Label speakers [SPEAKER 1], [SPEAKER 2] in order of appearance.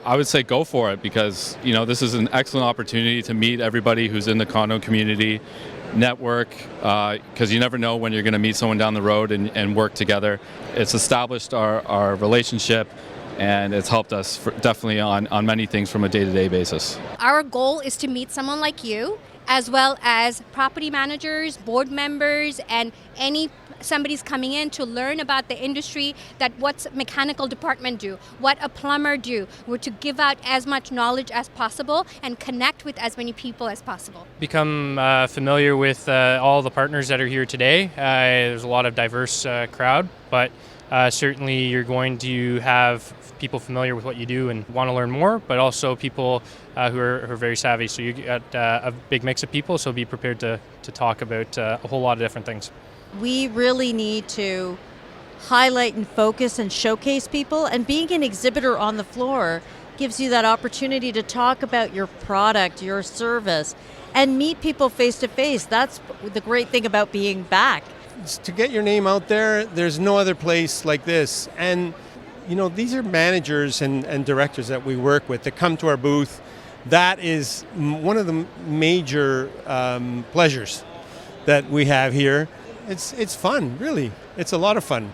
[SPEAKER 1] I would say go for it because, this is an excellent opportunity to meet everybody who's in the condo community, network, because you never know when you're going to meet someone down the road and work together. It's established our relationship, and it's helped us definitely on many things from a day-to-day basis.
[SPEAKER 2] Our goal is to meet someone like you, as well as property managers, board members, and somebody's coming in to learn about the industry, that what's mechanical department do, what a plumber do. We're to give out as much knowledge as possible and connect with as many people as possible.
[SPEAKER 3] Become familiar with all the partners that are here today. There's a lot of diverse crowd, but certainly you're going to have people familiar with what you do and want to learn more, but also people who are very savvy. So you got a big mix of people, so be prepared to talk about a whole lot of different things.
[SPEAKER 4] We really need to highlight and focus and showcase people, and being an exhibitor on the floor gives you that opportunity to talk about your product, your service, and meet people face to face. That's the great thing about being back.
[SPEAKER 5] To get your name out there, there's no other place like this. And these are managers and directors that we work with that come to our booth. That is one of the major pleasures that we have here. It's fun, really. It's a lot of fun.